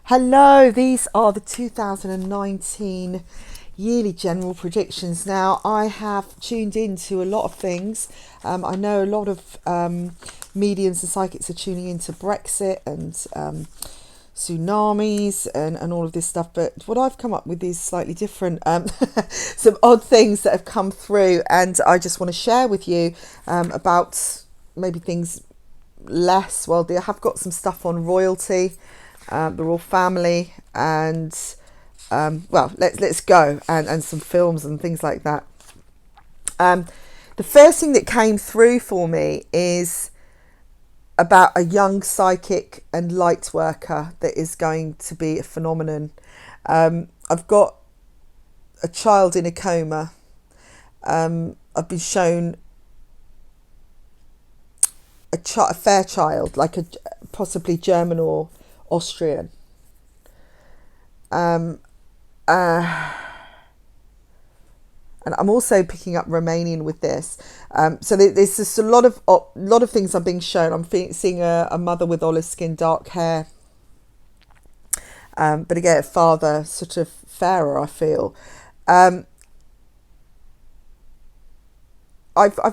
Hello, these are the 2019 yearly general predictions. Now, I have tuned into a lot of things. I know a lot of mediums and psychics are tuning into Brexit and tsunamis and all of this stuff. But what I've come up with is slightly different. Some odd things that have come through, and I just want to share with you about maybe things less. Well, I have got some stuff on royalty. The royal family, and let's go, and some films and things like that. The first thing that came through for me is about a young psychic and light worker that is going to be a phenomenon. I've got a child in a coma. I've been shown a fair child, like a possibly German or Austrian. And I'm also picking up Romanian with this. So there's just a lot of things I'm being shown. I'm seeing a mother with olive skin, dark hair. But again, father sort of fairer, I feel. I've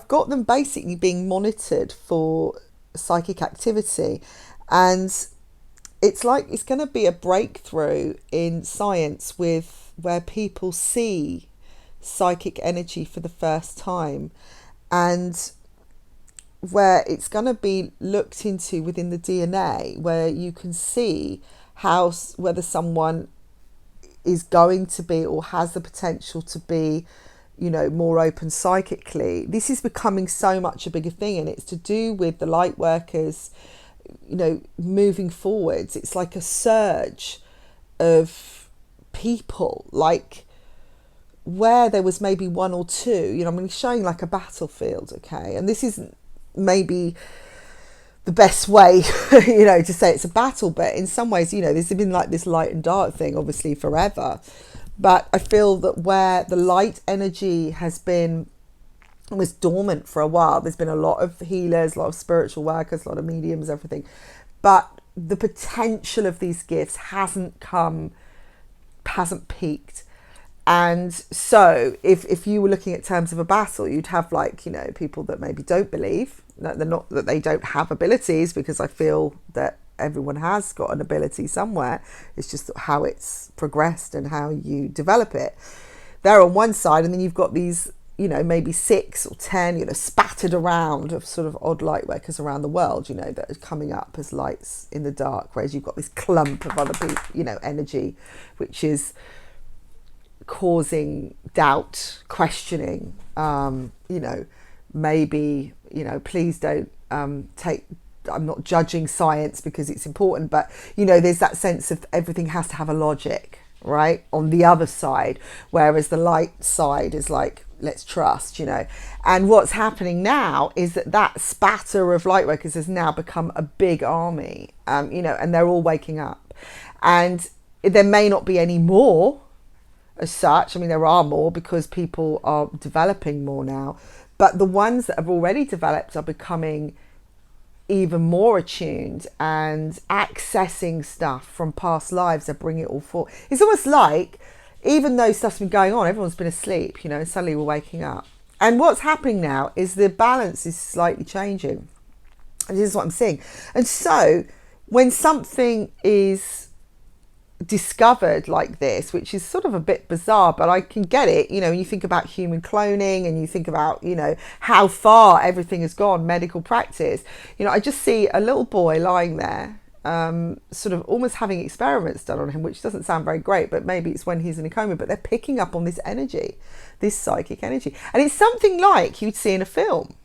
got them basically being monitored for psychic activity, and it's like it's going to be a breakthrough in science where people see psychic energy for the first time, and where it's going to be looked into within the DNA, where you can see whether someone is going to be or has the potential to be, more open psychically. This is becoming so much a bigger thing, and it's to do with the light workers moving forwards. It's like a surge of people, like where there was maybe one or two, I'm showing like a battlefield, okay? And this isn't maybe the best way, to say it's a battle, but in some ways, there's been like this light and dark thing, obviously forever. But I feel that where the light energy was dormant for a while, there's been a lot of healers, a lot of spiritual workers, a lot of mediums, everything, but the potential of these gifts hasn't peaked. And so if you were looking at terms of a battle, you'd have people that maybe don't believe that they don't have abilities, because I feel that everyone has got an ability somewhere. It's just how it's progressed and how you develop it. They're on one side, and then you've got these maybe 6 or 10, spattered around of sort of odd light workers around the world, that are coming up as lights in the dark, whereas you've got this clump of other people, energy, which is causing doubt, questioning, maybe, please don't I'm not judging science because it's important, but, there's that sense of everything has to have a logic, right, on the other side, whereas the light side is like, let's trust, and what's happening now is that spatter of light workers has now become a big army, and they're all waking up, and there may not be any more as such. There are more because people are developing more now, but the ones that have already developed are becoming even more attuned and accessing stuff from past lives. They bring it all forward. It's almost like, even though stuff's been going on, everyone's been asleep, and suddenly we're waking up. And what's happening now is the balance is slightly changing. And this is what I'm seeing. And so when something is discovered like this, which is sort of a bit bizarre, but I can get it, when you think about human cloning and you think about, how far everything has gone, medical practice, I just see a little boy lying there, sort of almost having experiments done on him, which doesn't sound very great, but maybe it's when he's in a coma, but they're picking up on this energy, this psychic energy. And it's something like you'd see in a film.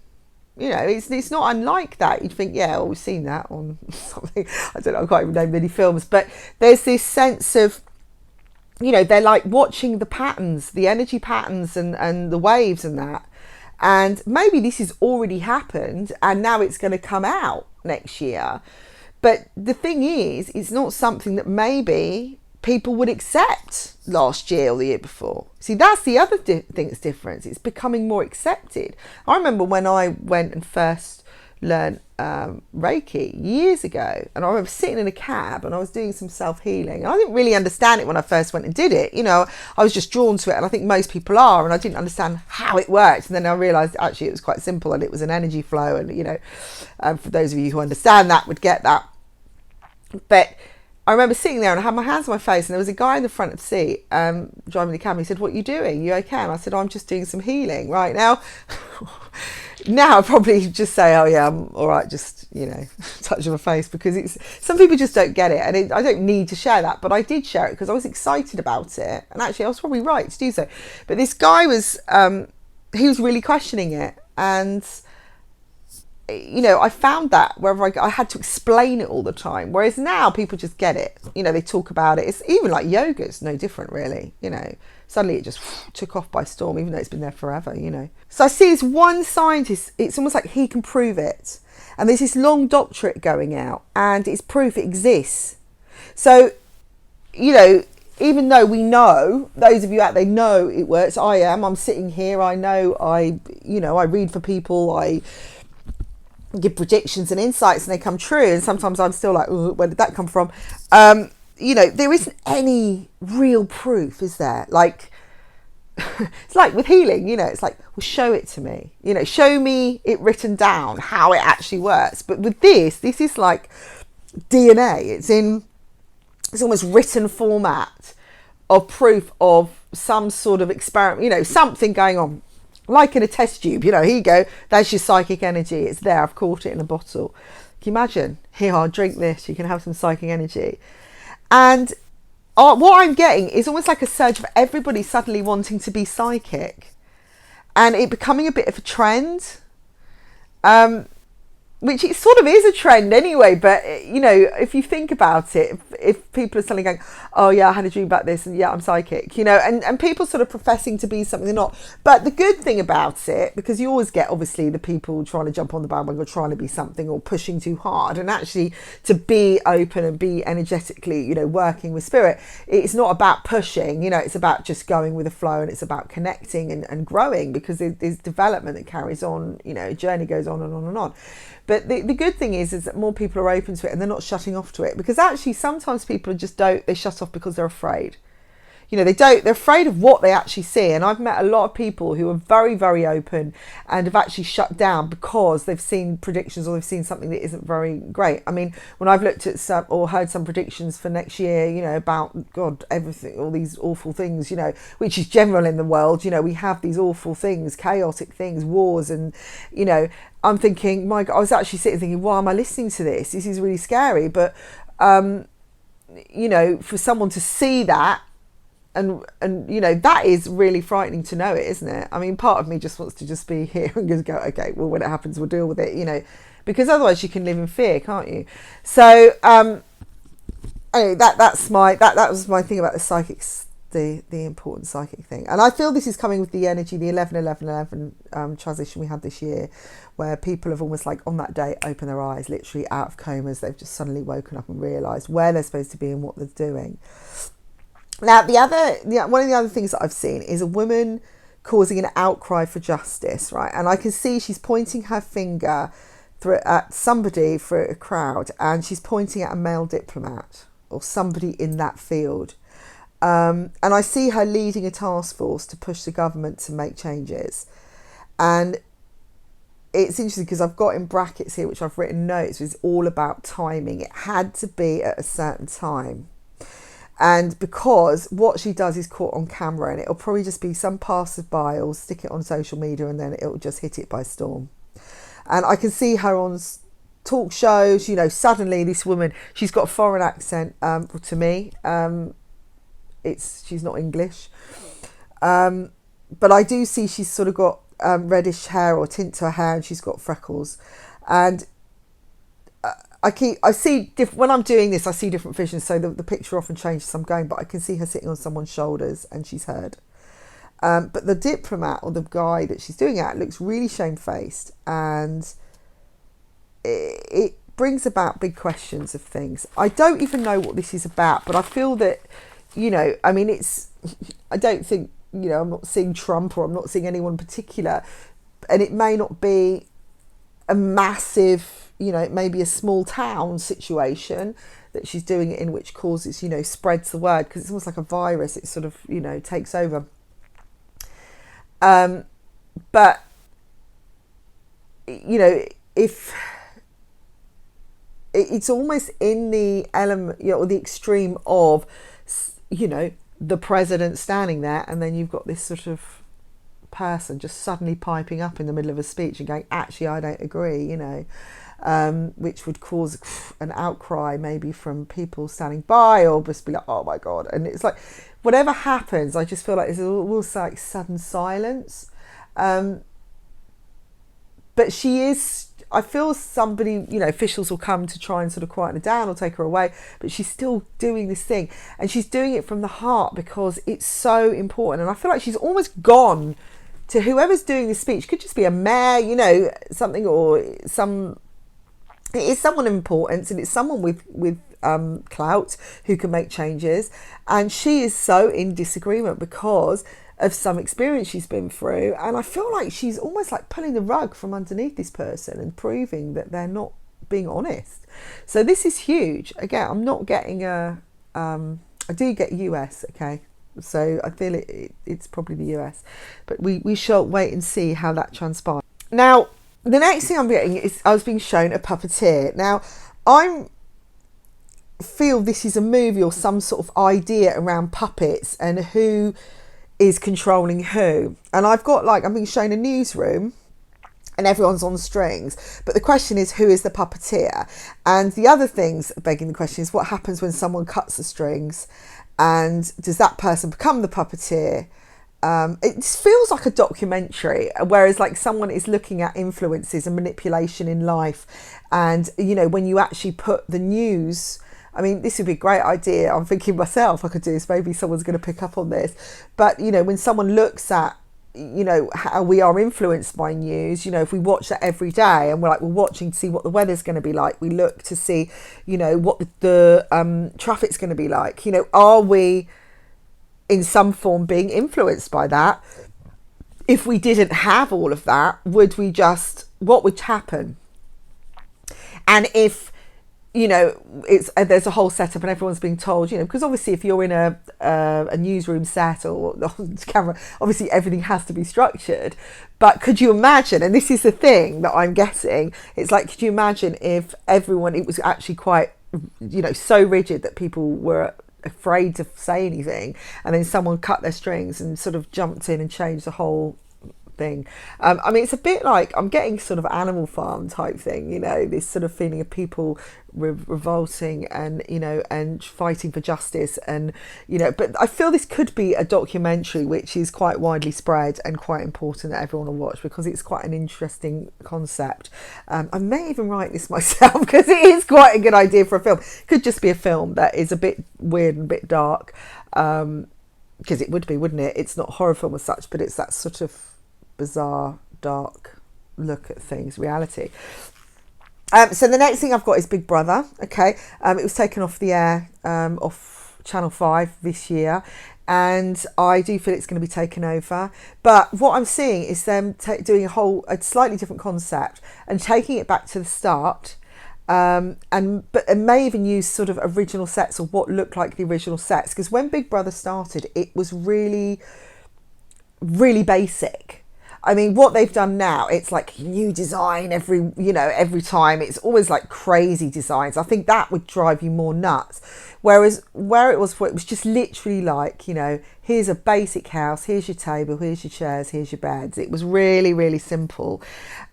It's not unlike that. You'd think, yeah, we've seen that on something. I don't know, I can't even name many films, but there's this sense of, they're like watching the patterns, the energy patterns and the waves and that. And maybe this has already happened and now it's going to come out next year. But the thing is, it's not something that maybe people would accept last year or the year before. See, that's the other thing that's different. It's becoming more accepted. I remember when I went and first learned Reiki years ago, and I remember sitting in a cab and I was doing some self-healing, and I didn't really understand it when I first went and did it. I was just drawn to it, and I think most people are, and I didn't understand how it worked, and then I realized actually it was quite simple, and it was an energy flow, and for those of you who understand that would get that. But I remember sitting there and I had my hands on my face, and there was a guy in the front of the seat driving the cab. He said, "What are you doing? You okay?" And I said, "I'm just doing some healing right now." Now I'd probably just say, "Oh yeah, I'm all right, just touch of my face," because some people just don't get it, and I don't need to share that, but I did share it because I was excited about it, and actually I was probably right to do so. But this guy was he was really questioning it, and I found that wherever I had to explain it all the time, whereas now people just get it. They talk about it. It's even like yoga, it's no different really. Suddenly it just took off by storm, even though it's been there forever. So I see this one scientist, it's almost like he can prove it, and there's this long doctorate going out, and it's proof it exists. So even though we know, those of you out there know it works, I'm sitting here, I know, I read for people, I give predictions and insights, and they come true, and sometimes I'm still like, where did that come from? There isn't any real proof, is there? Like it's like with healing, it's like, well, show it to me, show me it written down how it actually works. But with this is like DNA. It's almost written format of proof of some sort of experiment, something going on. Like in a test tube, here you go, there's your psychic energy, it's there, I've caught it in a bottle. Can you imagine? Here, I'll drink this, you can have some psychic energy. And what I'm getting is almost like a surge of everybody suddenly wanting to be psychic, and it becoming a bit of a trend, which it sort of is a trend anyway. But if you think about it, if people are suddenly going, "Oh yeah, I had a dream about this," and yeah, I'm psychic, and people sort of professing to be something they're not. But the good thing about it, because you always get obviously the people trying to jump on the bandwagon or trying to be something or pushing too hard, and actually to be open and be energetically, working with spirit, it's not about pushing, it's about just going with the flow, and it's about connecting and growing, because there's development that carries on, a journey goes on and on and on. But the good thing is that more people are open to it, and they're not shutting off to it, because actually sometimes people just they shut off because they're afraid. They're afraid of what they actually see. And I've met a lot of people who are very, very open and have actually shut down because they've seen predictions, or they've seen something that isn't very great. I mean, when I've looked at some or heard some predictions for next year, about God, everything, all these awful things, which is general in the world, we have these awful things, chaotic things, wars, and, I'm thinking, my God, I was actually sitting thinking, why am I listening to this? This is really scary. But, for someone to see that, and that is really frightening to know it, isn't it? I mean, part of me just wants to just be here and just go, okay, well, when it happens, we'll deal with it, because otherwise you can live in fear, can't you? So anyway, that was my thing about the psychics, the important psychic thing. And I feel this is coming with the energy, the 11-11-11 transition we had this year, where people have almost like on that day opened their eyes, literally out of comas. They've just suddenly woken up and realised where they're supposed to be and what they're doing. Now, one of the other things that I've seen is a woman causing an outcry for justice, right? And I can see she's pointing her finger at somebody for a crowd, and she's pointing at a male diplomat or somebody in that field. And I see her leading a task force to push the government to make changes. And it's interesting because I've got in brackets here, which I've written notes, it's all about timing. It had to be at a certain time. And because what she does is caught on camera, and it'll probably just be some passerby or stick it on social media, and then it'll just hit it by storm. And I can see her on talk shows, suddenly this woman, she's got a foreign accent to me. She's not English. But I do see she's sort of got reddish hair or tint to her hair, and she's got freckles. And when I'm doing this, I see different visions, so the picture often changes as I'm going, but I can see her sitting on someone's shoulders and she's heard. But the diplomat, or the guy that she's doing it at, looks really shamefaced, and it brings about big questions of things. I don't even know what this is about, but I feel that, I don't think, I'm not seeing Trump, or I'm not seeing anyone particular, and it may not be a massive, you know, maybe a small town situation that she's doing it in, which causes, you know, spreads the word, because it's almost like a virus. It sort of, you know, takes over. But, you know, if it's almost in the element, you know, or the extreme of, you know, the president standing there, and then you've got this sort of person just suddenly piping up in the middle of a speech and going, actually, I don't agree, you know, which would cause an outcry maybe from people standing by, or just be like, oh my God. And it's like, whatever happens, I just feel like there's almost like sudden silence. But she is, I feel somebody, you know, officials will come to try and sort of quieten her down or take her away, but she's still doing this thing, and she's doing it from the heart because it's so important. And I feel like she's almost gone to whoever's doing this speech. Could just be a mayor, you know, something, or some, it is someone of importance, and it's someone with clout who can make changes. And she is so in disagreement because of some experience she's been through, and I feel like she's almost like pulling the rug from underneath this person and proving that they're not being honest. So this is huge. Again, I'm not getting a I do get US, okay, so I feel it's probably the US, but we shall wait and see how that transpires. Now the next thing I'm getting is, I was being shown a puppeteer. Now I feel this is a movie or some sort of idea around puppets and who is controlling who. And I've got, like, I'm being shown a newsroom and everyone's on strings, but the question is, who is the puppeteer? And the other things begging the question is, what happens when someone cuts the strings, and does that person become the puppeteer? It feels like a documentary, whereas like someone is looking at influences and manipulation in life. And, you know, when you actually put the news, I mean, this would be a great idea. I'm thinking myself, I could do this. Maybe someone's going to pick up on this. But, you know, when someone looks at, you know, how we are influenced by news, you know, if we watch that every day and we're watching to see what the weather's going to be like, we look to see, you know, what the traffic's going to be like. You know, are we in some form being influenced by that? If we didn't have all of that, would we just, what would happen? And if, you know, it's there's a whole setup and everyone's being told, you know, because obviously if you're in a newsroom set or on camera, obviously everything has to be structured. But could you imagine, and this is the thing that I'm getting, it's like, could you imagine if everyone, it was actually quite, you know, so rigid that people were afraid to say anything, and then someone cut their strings and sort of jumped in and changed the whole thing. I mean, it's a bit like, I'm getting sort of Animal Farm type thing, you know, this sort of feeling of people revolting and, you know, and fighting for justice, and, you know, but I feel this could be a documentary which is quite widely spread and quite important that everyone will watch, because it's quite an interesting concept. I may even write this myself because it is quite a good idea for a film. Could just be a film that is a bit weird and a bit dark, because it would be, wouldn't it? It's not a horror film as such, but it's that sort of bizarre, dark look at things, reality. So the next thing I've got is Big Brother. Okay, it was taken off the air, off Channel 5 this year, and I do feel it's going to be taken over. But what I'm seeing is them doing a slightly different concept and taking it back to the start. And may even use sort of original sets, or what looked like the original sets, because when Big Brother started, it was really, really basic. I mean, what they've done now, it's like new design every time. It's always like crazy designs. I think that would drive you more nuts. Whereas where it was before, it was just literally like, you know, here's a basic house, here's your table, here's your chairs, here's your beds. It was really, really simple.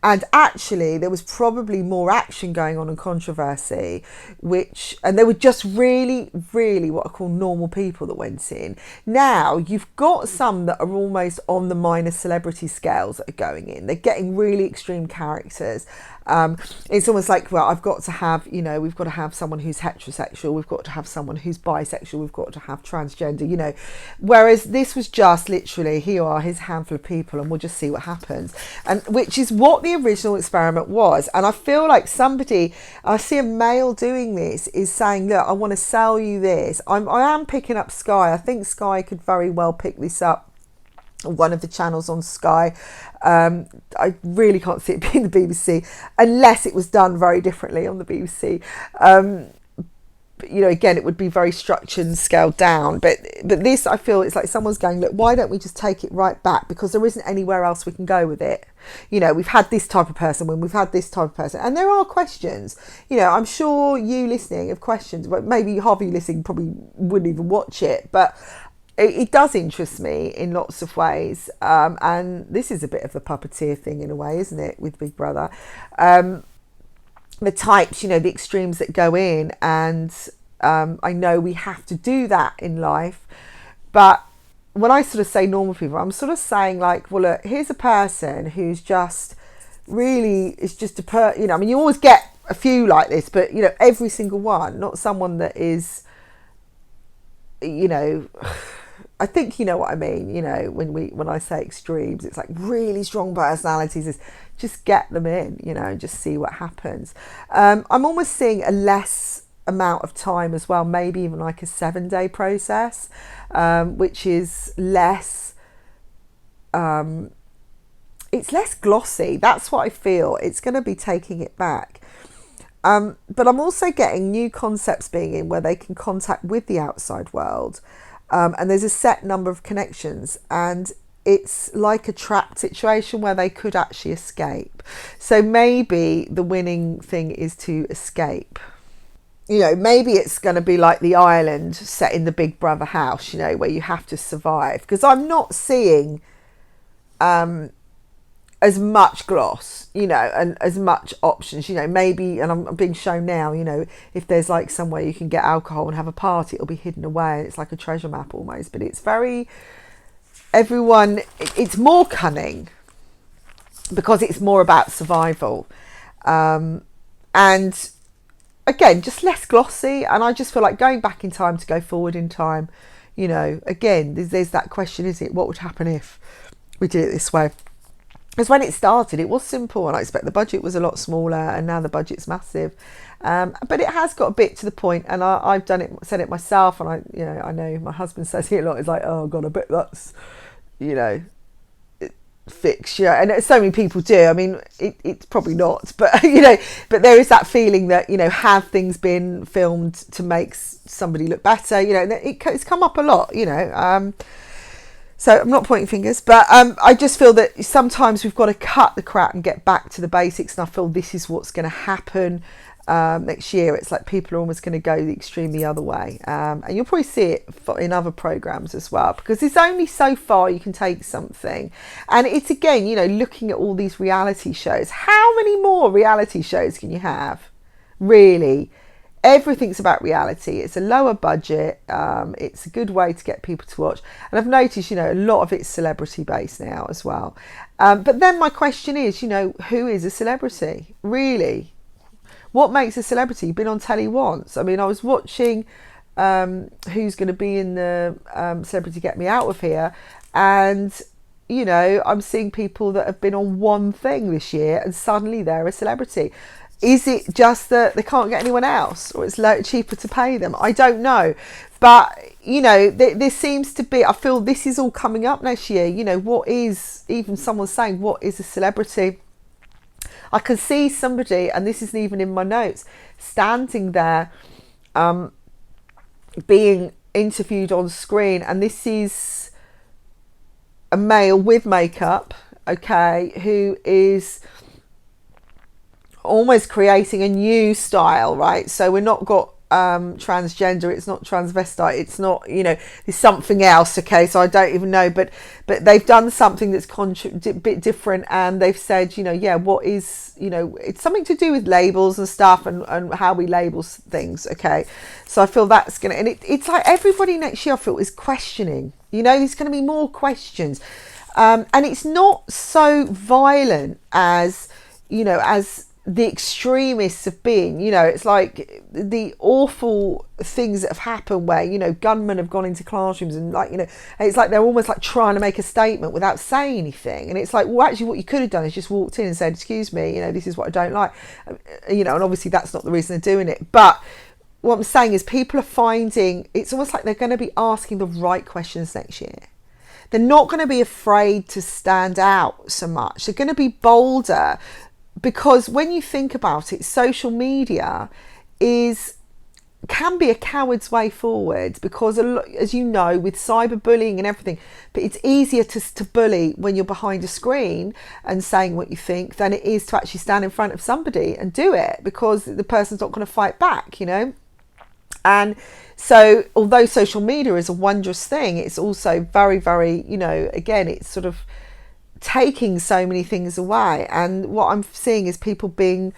And actually, there was probably more action going on and controversy, and they were just really, really what I call normal people that went in. Now, you've got some that are almost on the minor celebrity scales that are going in. They're getting really extreme characters. It's almost like, well, I've got to have, you know, we've got to have someone who's heterosexual, we've got to have someone who's bisexual, we've got to have transgender, you know. Whereas this was just literally, here's a handful of people and we'll just see what happens. And which is what the original experiment was. And I feel like I see a male doing this, is saying, look, I want to sell you this. I am picking up Sky. I think Sky could very well pick this up one of the channels on Sky. I really can't see it being the BBC unless it was done very differently on the BBC. But, you know, again, it would be very structured and scaled down. But this, I feel, it's like someone's going, look, why don't we just take it right back? Because there isn't anywhere else we can go with it. You know, we've had this type of person when we've had this type of person. And there are questions. You know, I'm sure you listening have questions, but maybe half of you listening probably wouldn't even watch it. But it does interest me in lots of ways. And this is a bit of a puppeteer thing in a way, isn't it, with Big Brother? The types, you know, the extremes that go in, and I know we have to do that in life, but when I sort of say normal people, I'm sort of saying like, well, look, here's a person who's just really, is just you know, I mean, you always get a few like this, but, you know, every single one, not someone that is, you know, I think you know what I mean, you know, when I say extremes, it's like really strong personalities, is just get them in, you know, and just see what happens. I'm almost seeing a less amount of time as well, maybe even like a 7-day process, which is less, it's less glossy. That's what I feel. It's going to be taking it back. But I'm also getting new concepts being in where they can contact with the outside world. And there's a set number of connections, and it's like a trapped situation where they could actually escape. So maybe the winning thing is to escape. You know, maybe it's going to be like the island set in the Big Brother house, you know, where you have to survive. Because I'm not seeing as much gloss, you know, and as much options, you know, maybe, and I'm being shown now, you know, if there's like somewhere you can get alcohol and have a party, it'll be hidden away. It's like a treasure map almost, but it's very, everyone, it's more cunning because it's more about survival. And again, just less glossy. And I just feel like going back in time to go forward in time, you know, again, there's that question, is it, what would happen if we did it this way? Because when it started, it was simple, and I expect the budget was a lot smaller, and now the budget's massive. But it has got a bit to the point, and I've done it, said it myself, and I know my husband says it a lot. It's like, oh God, I bet that's, you know, fixed, you know, and so many people do. I mean, it's probably not, but you know, but there is that feeling that, you know, have things been filmed to make somebody look better? You know, and it's come up a lot, you know. So I'm not pointing fingers, but I just feel that sometimes we've got to cut the crap and get back to the basics. And I feel this is what's going to happen next year. It's like people are almost going to go the extreme the other way. And you'll probably see it in other programs as well, because it's only so far you can take something. And it's, again, you know, looking at all these reality shows. How many more reality shows can you have? Really? Everything's about reality. It's a lower budget. It's a good way to get people to watch. And I've noticed, you know, a lot of it's celebrity based now as well. But then my question is, you know, who is a celebrity? Really? What makes a celebrity? Been on telly once? I mean, I was watching who's going to be in the Celebrity Get Me Out of Here. And, you know, I'm seeing people that have been on one thing this year and suddenly they're a celebrity. Is it just that they can't get anyone else, or it's cheaper to pay them? I don't know. But, you know, there seems to be, I feel this is all coming up next year. You know, what is, even someone saying, what is a celebrity? I can see somebody, and this isn't even in my notes, standing there being interviewed on screen. And this is a male with makeup, okay, who is almost creating a new style, right? So we're not got transgender, it's not transvestite, it's not, you know, it's something else, okay? So I don't even know, but they've done something that's a bit different, and they've said, you know, yeah, what is, you know, it's something to do with labels and stuff, and how we label things, okay? So I feel that's gonna, and it's like everybody next year I feel is questioning, you know, there's going to be more questions, and it's not so violent as, you know, as the extremists have been. You know, it's like the awful things that have happened where, you know, gunmen have gone into classrooms, and like, you know, it's like they're almost like trying to make a statement without saying anything. And it's like, well, actually what you could have done is just walked in and said, excuse me, you know, this is what I don't like, you know, and obviously that's not the reason they're doing it. But what I'm saying is people are finding, it's almost like they're going to be asking the right questions next year. they're not going to be afraid to stand out so much. They're going to be bolder, because when you think about it, social media can be a coward's way forward, because as you know, with cyberbullying and everything, but it's easier to bully when you're behind a screen and saying what you think than it is to actually stand in front of somebody and do it, because the person's not going to fight back, you know. And so although social media is a wondrous thing, it's also very, very, you know, again, it's sort of taking so many things away. And what I'm seeing is people being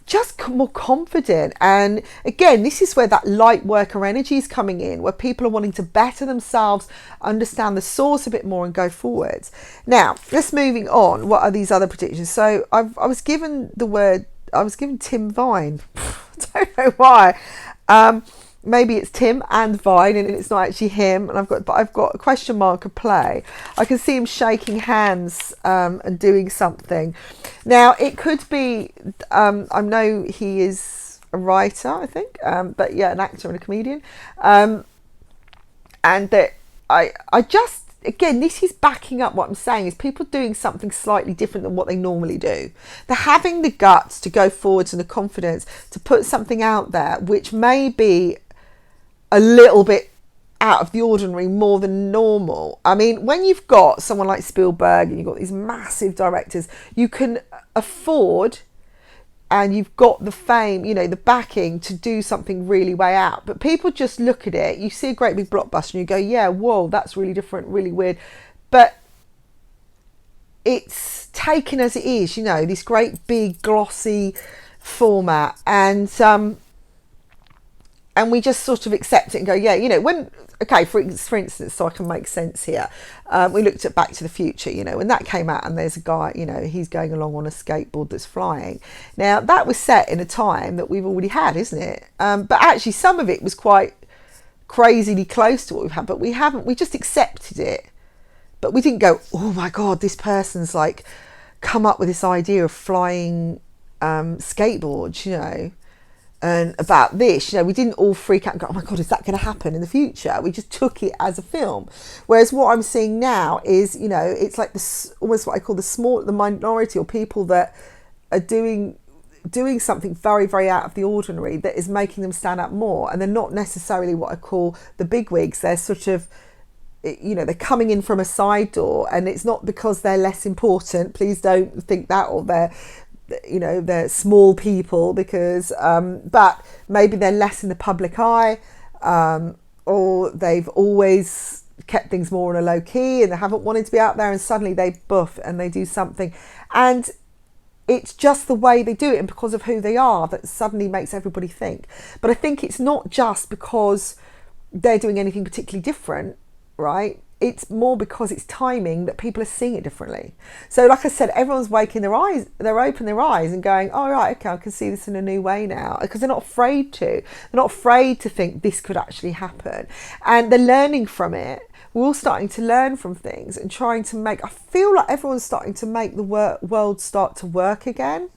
just more confident. And again, this is where that light worker energy is coming in, where people are wanting to better themselves, understand the source a bit more and go forwards. Now, let's moving on. What are these other predictions? So I was given Tim Vine. I don't know why. Maybe it's Tim and Vine and it's not actually him. And I've got a question mark of play. I can see him shaking hands and doing something. Now it could be. I know he is a writer, I think, but yeah, an actor and a comedian. And that I just, again, this is backing up what I'm saying, is people doing something slightly different than what they normally do. They're having the guts to go forwards and the confidence to put something out there which may be a little bit out of the ordinary, more than normal. I mean, when you've got someone like Spielberg and you've got these massive directors, you can afford, and you've got the fame, you know, the backing to do something really way out. But people just look at it, you see a great big blockbuster and you go, yeah, whoa, that's really different, really weird. But it's taken as it is, you know, this great big glossy format, and we just sort of accept it and go, yeah, you know, for instance, so I can make sense here, we looked at Back to the Future, you know, when that came out and there's a guy, you know, he's going along on a skateboard that's flying. Now, that was set in a time that we've already had, isn't it? But actually some of it was quite crazily close to what we've had, but we just accepted it. But we didn't go, oh my God, this person's like come up with this idea of flying skateboards, you know. And about this, you know, we didn't all freak out and go, oh my God, is that going to happen in the future? We just took it as a film. Whereas what I'm seeing now is, you know, it's like almost what I call the minority, or people that are doing something very, very out of the ordinary that is making them stand out more. And they're not necessarily what I call the bigwigs. They're sort of, you know, they're coming in from a side door, and it's not because they're less important. Please don't think that, or they're small people, because but maybe they're less in the public eye, or they've always kept things more on a low key and they haven't wanted to be out there, and suddenly they buff and they do something, and it's just the way they do it and because of who they are that suddenly makes everybody think. But I think it's not just because they're doing anything particularly different, right? It's more because it's timing that people are seeing it differently. So like I said, everyone's waking their eyes, they're opening their eyes and going, oh right, okay, I can see this in a new way now, because they're not afraid to. They're not afraid to think this could actually happen. And they're learning from it. We're all starting to learn from things and trying to I feel like everyone's starting to make the world start to work again.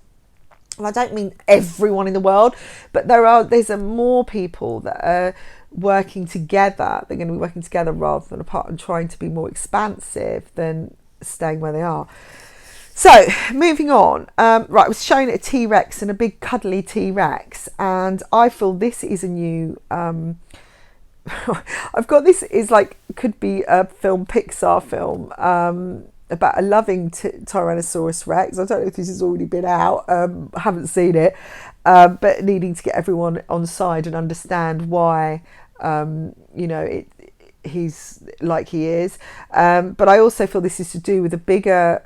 And I don't mean everyone in the world, but there's more people that are working together. They're going to be working together rather than apart, and trying to be more expansive than staying where they are. So moving on, right, I was showing a T-Rex and a big cuddly T-Rex, and I feel this is a new I've got this is like, could be a Pixar film about a loving Tyrannosaurus Rex. I don't know if this has already been out. I haven't seen it, but needing to get everyone on side and understand why, you know, he's like he is. But I also feel this is to do with a bigger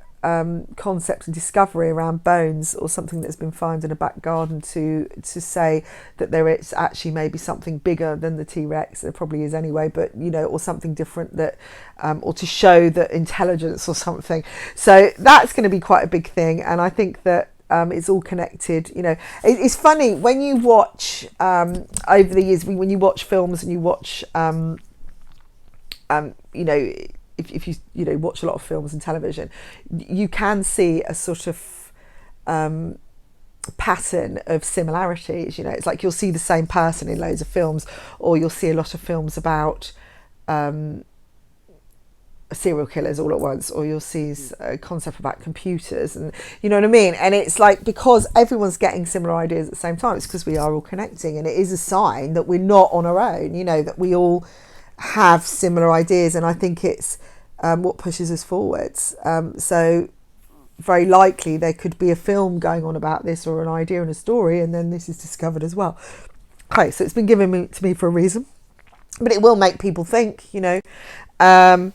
concept and discovery around bones, or something that's been found in a back garden, to say that there is actually maybe something bigger than the T-Rex. There probably is anyway, but you know, or something different that, or to show that intelligence or something. So that's going to be quite a big thing, and I think that it's all connected. You know, it's funny when you watch over the years, when you watch films and you watch, you know. If you watch a lot of films and television, you can see a sort of pattern of similarities. You know, it's like you'll see the same person in loads of films, or you'll see a lot of films about serial killers all at once, or you'll see a concept about computers, and you know what I mean. And it's like, because everyone's getting similar ideas at the same time, it's because we are all connecting, and it is a sign that we're not on our own, you know, that we all have similar ideas. And I think it's what pushes us forwards. So very likely there could be a film going on about this, or an idea and a story, and then this is discovered as well. Okay, so it's been given to me for a reason, but it will make people think, you know. Right,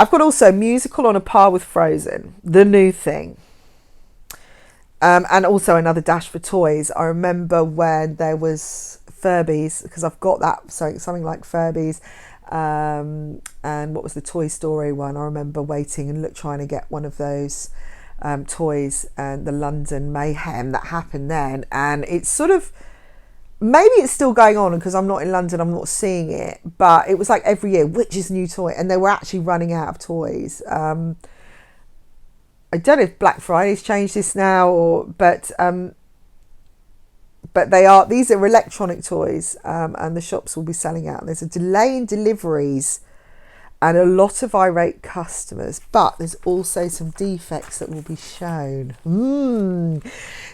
I've got also musical on a par with Frozen, the new thing. And also another dash for toys. I remember when there was Furbies, because I've got that, something like Furbies. And what was the Toy Story one? I remember waiting and trying to get one of those toys, and the London mayhem that happened then. And it's sort of, maybe it's still going on, because I'm not in London, I'm not seeing it, but it was like every year, which is new toy, and they were actually running out of toys. I don't know if Black Friday's changed this now, but these are electronic toys, and the shops will be selling out. There's a delay in deliveries and a lot of irate customers, but there's also some defects that will be shown.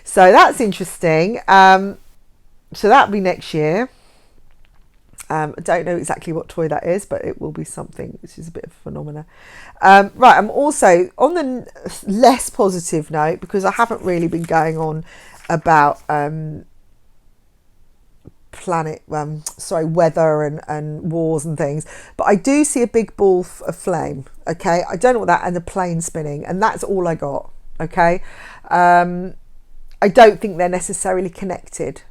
So that's interesting. So that'll be next year. I don't know exactly what toy that is, but it will be something which is a bit of a phenomenon. Right, I'm also on the less positive note, because I haven't really been going on about weather and wars and things, but I do see a big ball of flame. Okay, I don't know what that, and the plane spinning, and that's all I got. Okay, I don't think they're necessarily connected.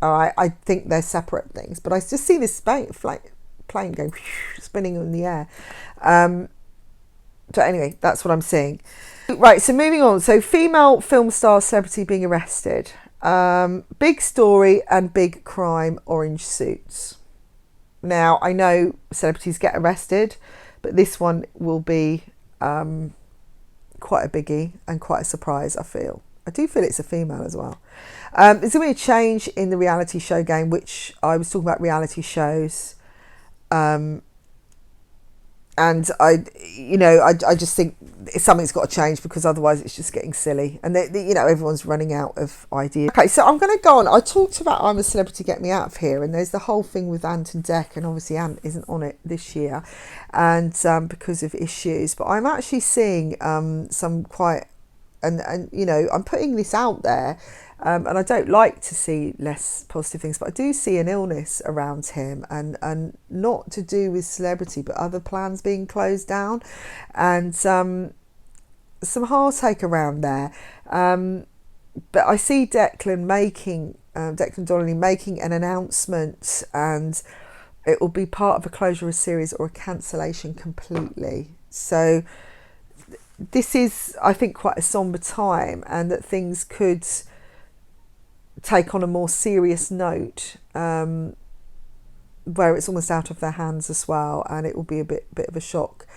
All right, I think they're separate things, but I just see this plane going spinning in the air. So anyway, that's what I'm seeing. Right, so moving on. So female film star celebrity being arrested. Big story and big crime, orange suits. Now, I know celebrities get arrested, but this one will be quite a biggie and quite a surprise, I feel. I do feel it's a female as well. There's going to be a change in the reality show game, which I was talking about reality shows. And I just think something's got to change, because otherwise it's just getting silly, and everyone's running out of ideas. Okay, so I'm going to go on. I talked about I'm a Celebrity, Get Me Out of Here, and there's the whole thing with Ant and Dec, and obviously Ant isn't on it this year, and because of issues. But I'm actually seeing some quite, and I'm putting this out there. And I don't like to see less positive things, but I do see an illness around him, and not to do with celebrity, but other plans being closed down, and some heartache around there. But I see Declan Donnelly making an announcement, and it will be part of a closure of a series or a cancellation completely. So this is, I think, quite a somber time, and that things could take on a more serious note, where it's almost out of their hands as well, and it will be a bit of a shock,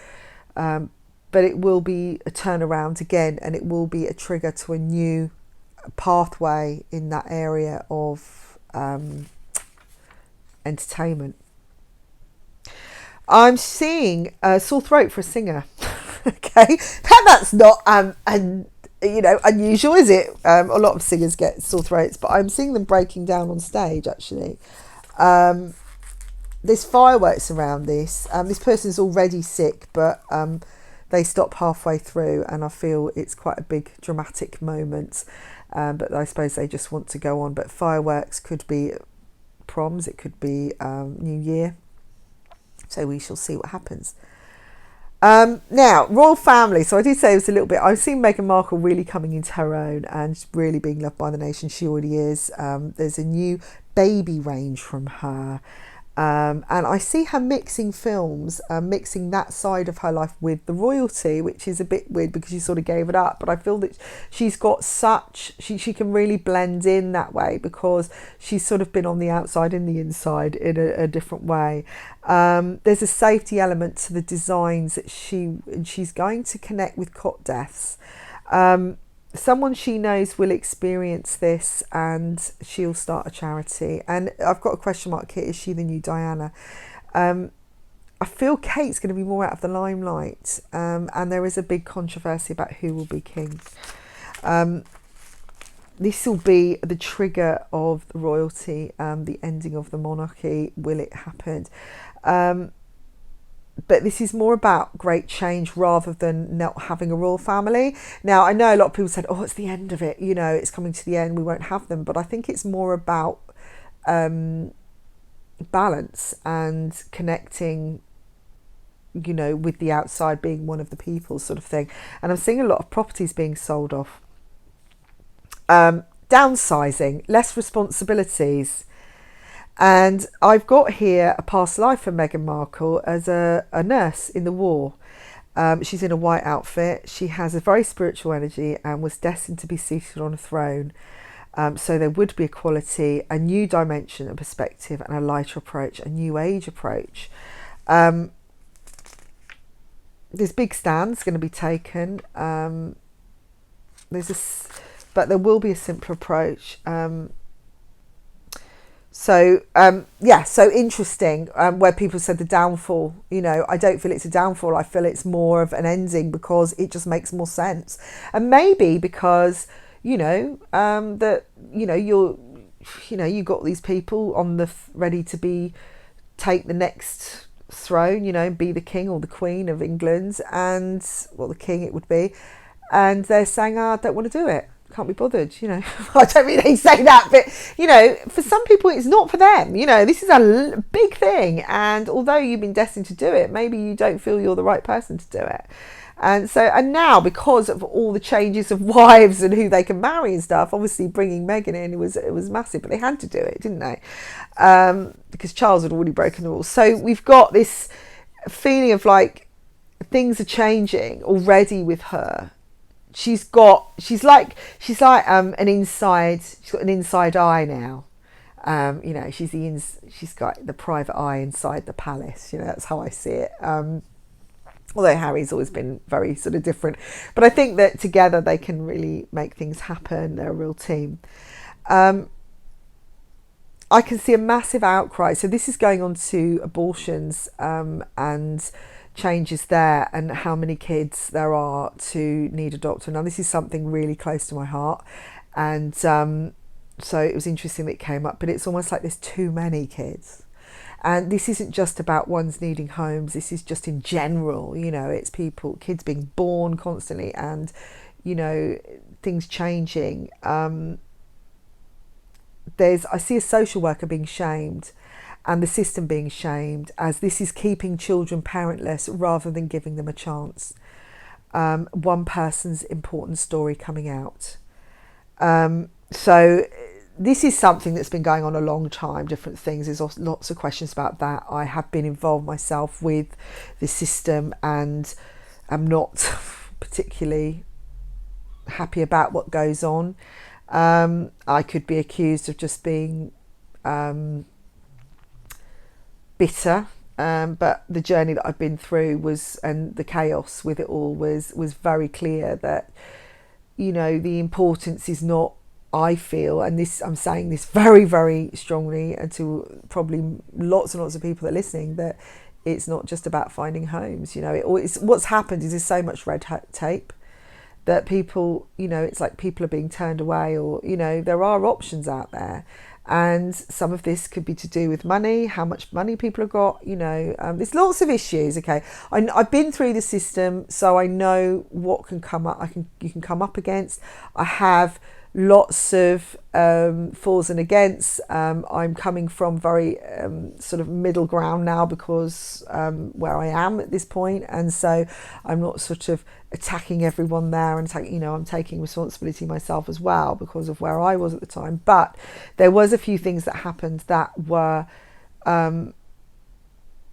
but it will be a turnaround again, and it will be a trigger to a new pathway in that area of entertainment. I'm seeing a sore throat for a singer. Okay, that's not unusual, is it? A lot of singers get sore throats, but I'm seeing them breaking down on stage, actually. There's fireworks around this. This person's already sick, but they stop halfway through, and I feel it's quite a big dramatic moment. But I suppose they just want to go on. But fireworks could be proms, it could be New Year. So we shall see what happens. Now, royal family. So I did say it was a little bit, I've seen Meghan Markle really coming into her own and really being loved by the nation. She already is. There's a new baby range from her. And I see her mixing films, mixing that side of her life with the royalty, which is a bit weird because she sort of gave it up. But I feel that she's got she can really blend in that way, because she's sort of been on the outside and the inside in a different way. There's a safety element to the designs that she's going to connect with cot deaths. Someone she knows will experience this, and she'll start a charity. And I've got a question mark here: is she the new Diana? I feel Kate's going to be more out of the limelight, and there is a big controversy about who will be king. This will be the trigger of the royalty, the ending of the monarchy. Will it happen? But this is more about great change rather than not having a royal family. Now, I know a lot of people said, oh, it's the end of it. You know, it's coming to the end. We won't have them. But I think it's more about balance and connecting, you know, with the outside, being one of the people sort of thing. And I'm seeing a lot of properties being sold off. Downsizing, less responsibilities. And I've got here a past life for Meghan Markle as a nurse in the war. She's in a white outfit. She has a very spiritual energy and was destined to be seated on a throne. So there would be equality, a new dimension, a perspective, and a lighter approach, a new age approach. There's big stands going to be taken. But there will be a simpler approach. So interesting, where people said the downfall. You know, I don't feel it's a downfall. I feel it's more of an ending because it just makes more sense. And maybe because, you know, you got these people on the ready to take the next throne, you know, be the king or the queen of England, and well, the king it would be, and they're saying, I don't want to do it. Can't be bothered, you know. I don't really say that, but you know, for some people it's not for them. You know, this is a big thing, and although you've been destined to do it, maybe you don't feel you're the right person to do it. And now, because of all the changes of wives and who they can marry and stuff, obviously bringing Meghan in, it was massive, but they had to do it, didn't they? Because Charles had already broken the rules. So we've got this feeling of like things are changing already with her. She's got an inside eye now. You know, she's got the private eye inside the palace. You know, that's how I see it. Although Harry's always been very sort of different, but I think that together they can really make things happen. They're a real team. I can see a massive outcry. So this is going on to abortions and changes there, and how many kids there are to need a doctor. Now this is something really close to my heart, and so it was interesting that it came up, but it's almost like there's too many kids. And this isn't just about ones needing homes, this is just in general, you know, it's kids being born constantly, and you know, things changing. I see a social worker being shamed and the system being shamed, as this is keeping children parentless rather than giving them a chance. One person's important story coming out. So this is something that's been going on a long time, different things. There's lots of questions about that. I have been involved myself with the system and am not particularly happy about what goes on. I could be accused of just being bitter, but the journey that I've been through and the chaos with it all was very clear that, you know, the importance is not, I feel, and this, I'm saying this very, very strongly, and to probably lots and lots of people that are listening, that it's not just about finding homes. You know, what's happened is there's so much red tape that people, you know, it's like people are being turned away, or, you know, there are options out there. And some of this could be to do with money, how much money people have got, you know, there's lots of issues. Okay, I've been through the system, so I know what can come up. You can come up against. I have lots of fors and against. I'm coming from very sort of middle ground now, because where I am at this point, and so I'm not sort of attacking everyone there, and I'm taking responsibility myself as well because of where I was at the time. But there was a few things that happened that were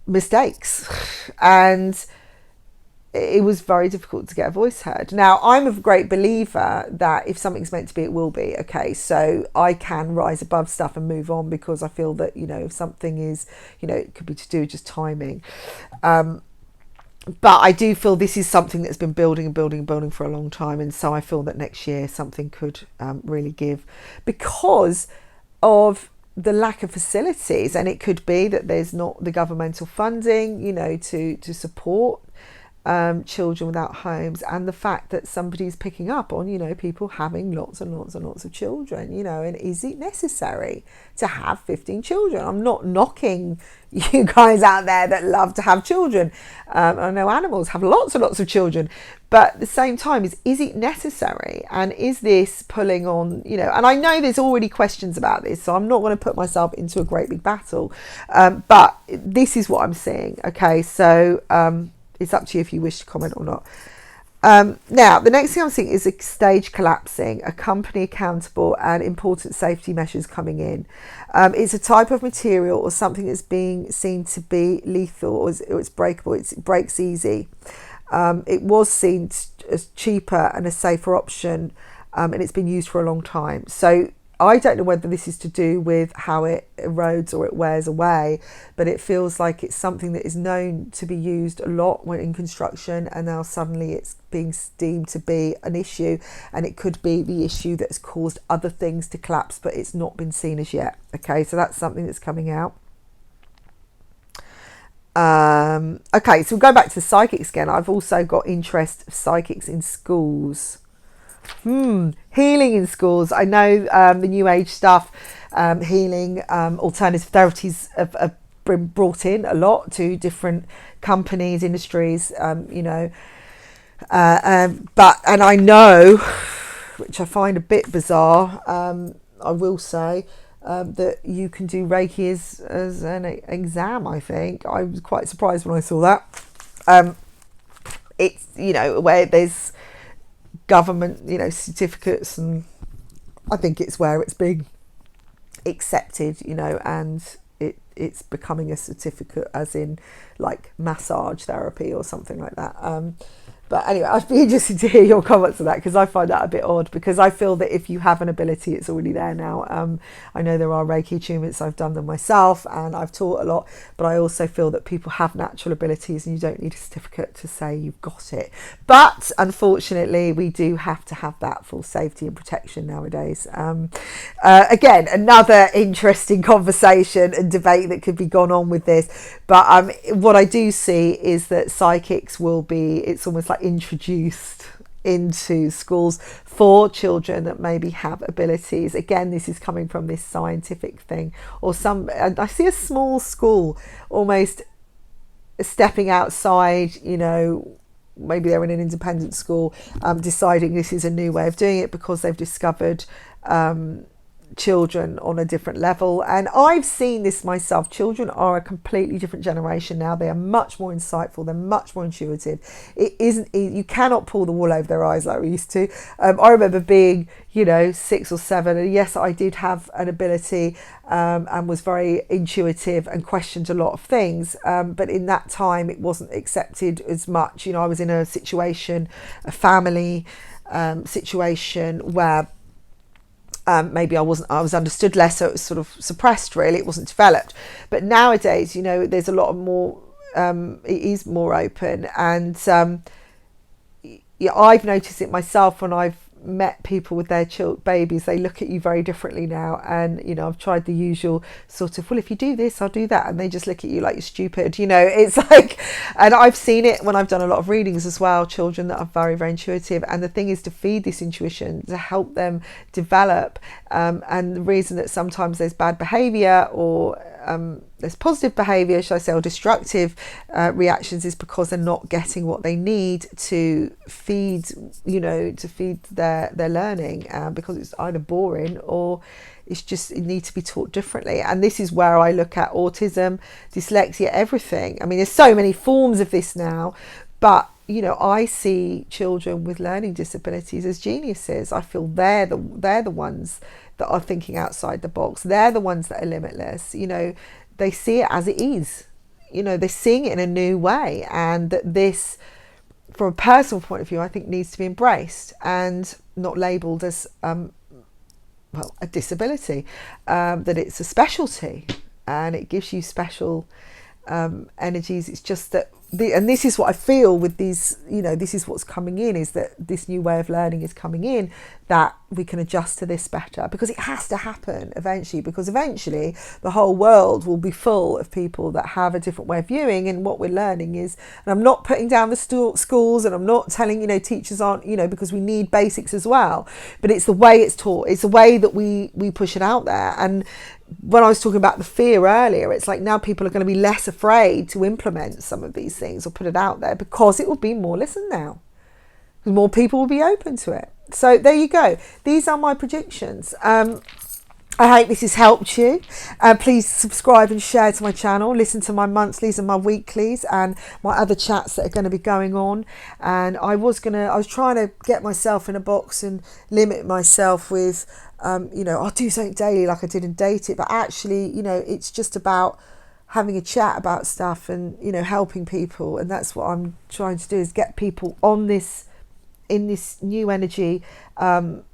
mistakes, and it was very difficult to get a voice heard. Now, I'm a great believer that if something's meant to be, it will be. Okay, so I can rise above stuff and move on, because I feel that, you know, if something is, you know, it could be to do with just timing. But I do feel this is something that's been building and building and building for a long time. And so I feel that next year something could really give, because of the lack of facilities, and it could be that there's not the governmental funding, to support children without homes, and the fact that somebody's picking up on, people having lots and lots and lots of children, and is it necessary to have 15 children? I'm not knocking you guys out there that love to have children. I know animals have lots and lots of children, but at the same time, is it necessary? And is this pulling on, and I know there's already questions about this, so I'm not going to put myself into a great big battle, but this is what I'm seeing. Okay, so it's up to you if you wish to comment or not. Now, the next thing I'm seeing is a stage collapsing, a company accountable, and important safety measures coming in. It's a type of material or something that's being seen to be lethal, or it's breakable. It breaks easy. It was seen as cheaper and a safer option, and it's been used for a long time. So I don't know whether this is to do with how it erodes or it wears away, but it feels like it's something that is known to be used a lot when in construction, and now suddenly it's being deemed to be an issue, and it could be the issue that's caused other things to collapse, but it's not been seen as yet. Okay, so that's something that's coming out. Okay, so we'll go back to the psychics again. I've also got interest of psychics in schools. Healing in schools. I know the new age stuff, healing, alternative therapies have been brought in a lot to different companies, industries, but and I know, which I find a bit bizarre, I will say, that you can do Reiki as an exam. I think I was quite surprised when I saw that. It's where there's government certificates, and I think it's where it's being accepted, and it's becoming a certificate, as in like massage therapy or something like that. But anyway, I'd be interested to hear your comments on that, because I find that a bit odd, because I feel that if you have an ability, it's already there now. I know there are Reiki attunements, I've done them myself and I've taught a lot, but I also feel that people have natural abilities and you don't need a certificate to say you've got it. But unfortunately, we do have to have that for safety and protection nowadays. Again, another interesting conversation and debate that could be gone on with this. But what I do see is that psychics will be, it's almost like introduced into schools for children that maybe have abilities. Again, this is coming from this scientific thing, or I see a small school almost stepping outside, maybe they're in an independent school, deciding this is a new way of doing it because they've discovered children on a different level. And I've seen this myself. Children are a completely different generation now. They are much more insightful, they're much more intuitive. It isn't, you cannot pull the wool over their eyes like we used to. I remember being 6 or 7, and yes, I did have an ability, and was very intuitive and questioned a lot of things, but in that time it wasn't accepted as much. I was in a situation, a family situation, where maybe I was understood less, so it was sort of suppressed, really. It wasn't developed. But nowadays, there's a lot of more, it is more open. And I've noticed it myself when I've met people with their babies. They look at you very differently now. And, I've tried the usual sort of, well, if you do this, I'll do that. And they just look at you like you're stupid. It's like, and I've seen it when I've done a lot of readings as well, children that are very, very intuitive. And the thing is to feed this intuition, to help them develop. And the reason that sometimes there's bad behavior, or there's positive behavior, should I say, or destructive reactions, is because they're not getting what they need to feed, their learning, because it's either boring or it's just, it needs to be taught differently. And this is where I look at autism, dyslexia, everything. I mean, there's so many forms of this now, but I see children with learning disabilities as geniuses. I feel they're the ones that are thinking outside the box. They're the ones that are limitless. They see it as it is. They're seeing it in a new way, and that this, from a personal point of view, I think needs to be embraced and not labelled as a disability. That it's a specialty, and it gives you special energies. It's just that and this is what I feel with these, this is what's coming in, is that this new way of learning is coming in, that we can adjust to this better, because it has to happen eventually, because eventually the whole world will be full of people that have a different way of viewing. And what we're learning is, and I'm not putting down the schools, and I'm not telling, teachers aren't, because we need basics as well, but it's the way it's taught, it's the way that we push it out there. And when I was talking about the fear earlier, it's like now people are going to be less afraid to implement some of these things or put it out there, because it will be more listened now. More people will be open to it. So there you go. These are my predictions. I hope this has helped you. Please subscribe and share to my channel. Listen to my monthlies and my weeklies and my other chats that are going to be going on. And I was trying to get myself in a box and limit myself with, I'll do something daily like I did and date it. But actually, it's just about having a chat about stuff and, helping people. And that's what I'm trying to do, is get people on this, in this new energy,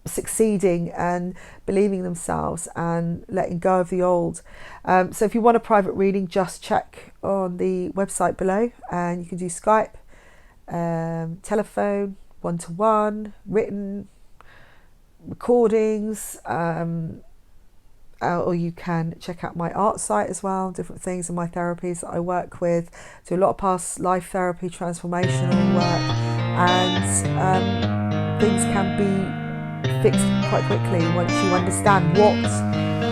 succeeding and believing themselves and letting go of the old. So if you want a private reading, just check on the website below, and you can do Skype, telephone, one-to-one, written recordings, or you can check out my art site as well, different things, and my therapies that I work with. Do a lot of past life therapy, transformational work, and things can be fixed quite quickly once you understand what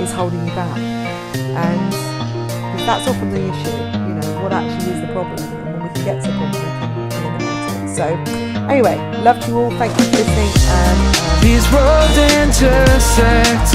is holding you back. And that's often the issue, what actually is the problem, and when we can get to the problem, we can eliminate it. So anyway, love to you all, thank you for listening. And these roads intersect,